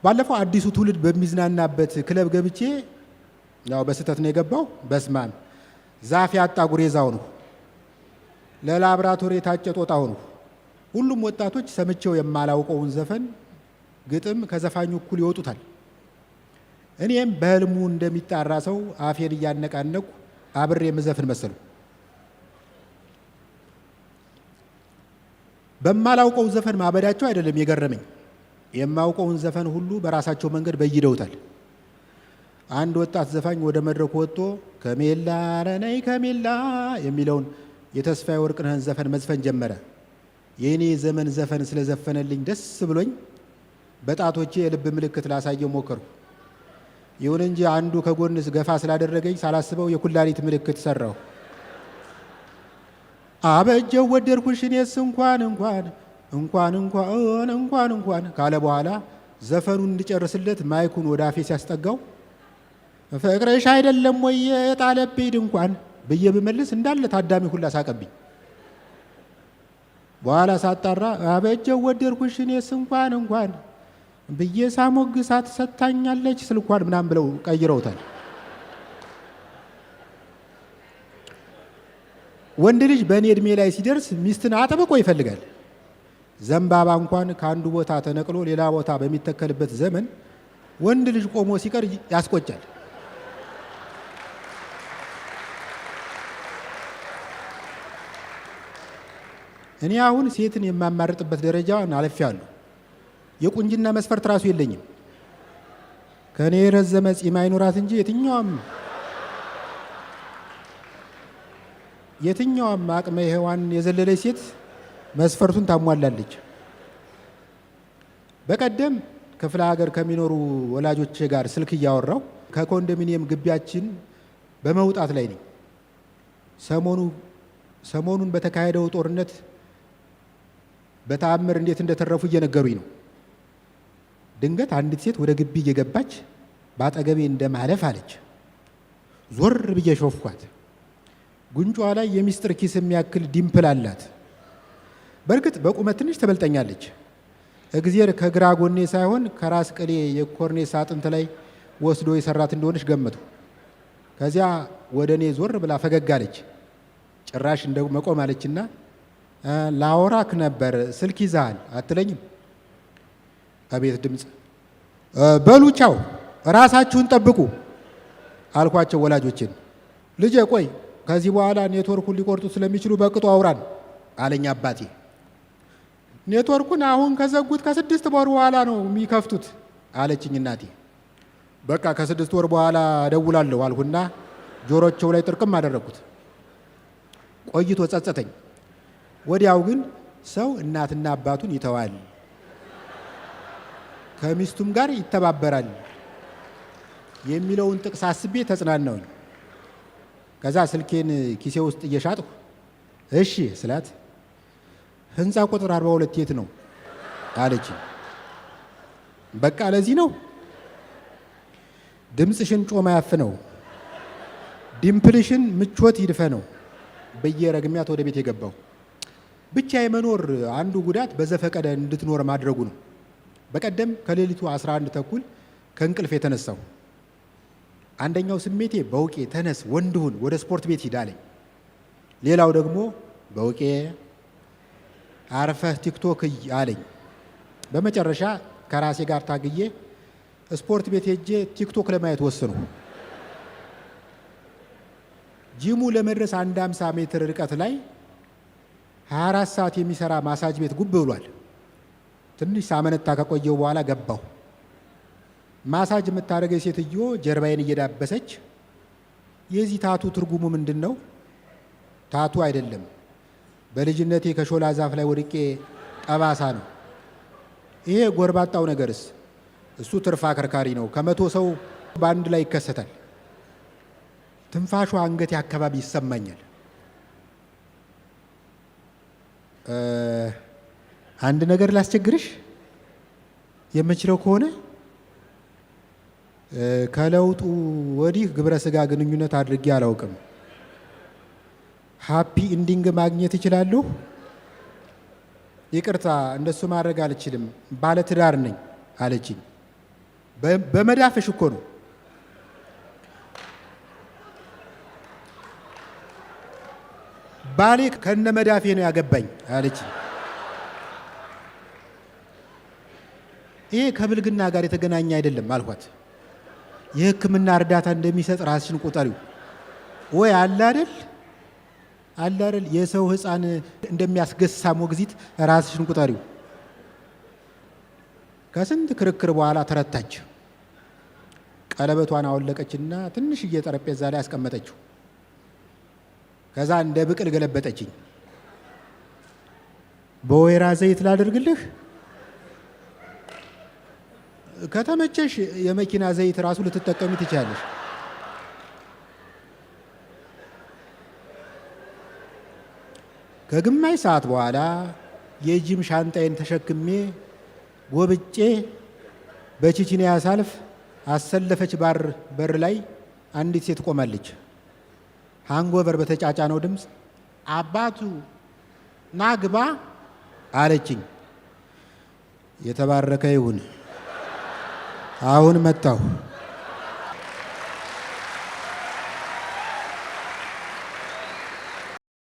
ባለፈው አዲሱ ትውልድ በሚዝናናበት ክለብ ገብቼ ያው በስተት ነው የገባው። በስማም ዛፍ ያጣ ጉሬዛው ነው፣ ለላብራቶሪ የታጨ ጦጣው ነው። ሁሉም ወጣቶች ሰምቼው የማላውቀውን ዘፈን ግጥም ከዘፋኙ እኩል ይወጡታል። እኔም በህልሙ እንደሚጣራ ሰው አፌን እያነቃነቁ አብሬ የምዘፍን መሰሉ። በማላውቀው ዘፈን ማበዳቸው አይደለም የገረመኝ፣ የማውቀውን ዘፈን ሁሉ በራሳቸው መንገድ በይደውታል። አንድ ወጣት ዘፋኝ ወደ መድረኩ ወጥቶ ከሜላ ረነይ ከሜላ የሚለውን የተስፋዬ ወርቅነህን ዘፈን መዝፈን ጀመረ። የእኔ ዘመን ዘፈን ስለዘፈነልኝ ደስ ብሎኝ በጣቶቼ የልብ ምልክት ላሳየው ሞከርኩ። ይሁን እንጂ አንዱ ከጎንስ ገፋ ስላደረገኝ ሳላስበው የኩላሊት ምልክት ሰራው። አበጀው ወደድኩሽ እኔስ እንኳን እንኳን እንኳን እንኳን እንኳን እንኳን ካለ በኋላ ዘፈኑን እንዲጨርስለት ማይኩን ወደ አፌ ሲያስጠጋው ፍቅርሽ አይደለም ወይ የጣለብኝ ድንኳን ብዬ ብመልስ እንዳለ ታዳሚ ሁላ ሳቀብኝ። በኋላ ሳጣራ አበጀው ወደድኩሽ እኔስ እንኳን እንኳን ብዬ ሳሞግሳት ሰታኛለች ስልኳን ምናምን ብለው ቀይረውታል። ወንድ ልጅ በእኔ እድሜ ላይ ሲደርስ ሚስትን አጥብቆ ይፈልጋል። ዘንባባ እንኳን ከአንዱ ቦታ ተነቅሎ ሌላ ቦታ በሚተከልበት ዘመን ወንድ ልጅ ቆሞ ሲቀር ያስቆጫል። እኔ አሁን ሴትን የማማርጥበት ደረጃን አልፌያለሁ። የቁንጅና መስፈርት ራሱ የለኝም። ከኔ የረዘመ ጺም አይኖራት እንጂ የትኛውም አቅመ ሔዋን የዘለለች ሴት መስፈርቱን ታሟላለች። በቀደም ክፍለ ሀገር ከሚኖሩ ወላጆቼ ጋር ስልክ እያወራው ከኮንዶሚኒየም ግቢያችን በመውጣት ላይ ነኝ። ሰሞኑን በተካሄደው ጦርነት በተአምር እንዴት እንደተረፉ እየነገሩኝ ነው። ድንገት አንዲት ሴት ወደ ግቢ እየገባች በአጠገቤ እንደማለፍ አለች። ዞር ብዬ ሾፍኳት። ጉንጯ ላይ የሚስጥር ኪስ የሚያክል ዲምፕል አላት። በእርግጥ በቁመት ትንሽ ትበልጠኛለች። እግዚአብሔር ከግራ ጎኔ ሳይሆን ከራስ ቅሌ የኮርኔስ አጥንት ላይ ወስዶ የሰራት እንደሆነች ገመቱ። ከዚያ ወደ እኔ ዞር ብላ ፈገግ አለች። ጭራሽ እንደ መቆም አለችና ላወራክ ነበር ስልክ ይዘሃል አትለኝም? አቤት ድምፅ። በሉ ቻው ራሳችሁን ጠብቁ አልኳቸው ወላጆችን። ልጄ ቆይ ከዚህ በኋላ ኔትወርኩን ሊቆርጡ ስለሚችሉ በቅጡ አውራን አለኝ አባቴ። ኔትወርኩን አሁን ከዘጉት ከ6 ወር በኋላ ነው የሚከፍቱት አለችኝ እናቴ። በቃ ከ6 ወር በኋላ እደውላለሁ አልሁና ጆሮቸው ላይ ጥርቅም አደረግኩት። ቆይቶ ጸጸተኝ። ወዲያው ግን ሰው እናትና አባቱን ይተዋል፣ ከሚስቱም ጋር ይተባበራል የሚለውን ጥቅስ አስቤ ተጽናናውኝ። ከዛ ስልኬን ኪሴ ውስጥ እየሻጥሁ እሺ ስላት ህንፃ ቁጥር 42 የት ነው አለች። በቃ ለዚህ ነው ድምፅሽን ጮማ ያፍነው ዲምፕልሽን ምቾት ይድፈነው ብዬ ረግሚያት ወደ ቤት የገባው። ብቻ የመኖር አንዱ ጉዳት በዘፈቀደ እንድትኖር ማድረጉ ነው። በቀደም ከሌሊቱ 11 ተኩል ከእንቅልፍ የተነሳው አንደኛው ስሜቴ በውቄ ተነስ ወንድሁን ወደ ስፖርት ቤት ሂድ አለኝ። ሌላው ደግሞ በውቄ አርፈህ ቲክቶክ አለኝ። በመጨረሻ ከራሴ ጋር ታግዬ ስፖርት ቤት ሄጄ ቲክቶክ ለማየት ወሰኑ። ጂሙ ለመድረስ 150 ሜትር ርቀት ላይ 24 ሰዓት የሚሰራ ማሳጅ ቤት ጉብ ብሏል። ትንሽ ሳመነታ ከቆየው በኋላ ገባሁ። ማሳጅ የምታደርገኝ ሴትዮ ጀርባዬን እየዳበሰች የዚህ ታቱ ትርጉሙ ምንድን ነው? ታቱ አይደለም፣ በልጅነቴ ከሾላ ዛፍ ላይ ወድቄ ጠባሳ ነው። ይሄ ጎርባጣው ነገርስ? እሱ ትርፍ አከርካሪ ነው። ከ100 ሰው በአንድ ላይ ይከሰታል። ትንፋሿ አንገቴ አካባቢ ይሰማኛል። አንድ ነገር ላስቸግርሽ የምችለው ከሆነ ከለውጡ ወዲህ ግብረ ስጋ ግንኙነት አድርጌ አላውቅም። ሃፒ ኢንዲንግ ማግኘት እችላለሁ? ይቅርታ እንደሱ ማድረግ አልችልም፣ ባለ ትዳር ነኝ አለችኝ። በመዳፍሽ እኮ ነው። ባሌ ከነ መዳፌ ነው ያገባኝ አለች። ይሄ ከብልግና ጋር የተገናኘ አይደለም አልኳት። የሕክምና እርዳታ እንደሚሰጥ ራስሽን ቁጠሪው። ወይ አለ አይደል የሰው ሕፃን እንደሚያስገሳ ሞግዚት ራስሽን ቁጠሪው። ከስንት ክርክር በኋላ ተረታች። ቀለበቷን አወለቀችና ትንሽዬ ጠረጴዛ ላይ አስቀመጠችው። ከዛ እንደ ብቅል ገለበጠችኝ። በወይራ ዘይት ላድርግልህ? ከተመቸሽ የመኪና ዘይት ራሱ ልትጠቀሚ ትችላለሽ። ከግማሽ ሰዓት በኋላ የጂም ሻንጣዬን ተሸክሜ ጎብጬ በቺቺኒያ ሳልፍ አሰለፈች በር ላይ አንዲት ሴት ቆማለች። ሃንጎቨር በተጫጫነው ድምፅ አባቱ ናግባ አለችኝ። የተባረከ ይሁን። አሁን መጣሁ።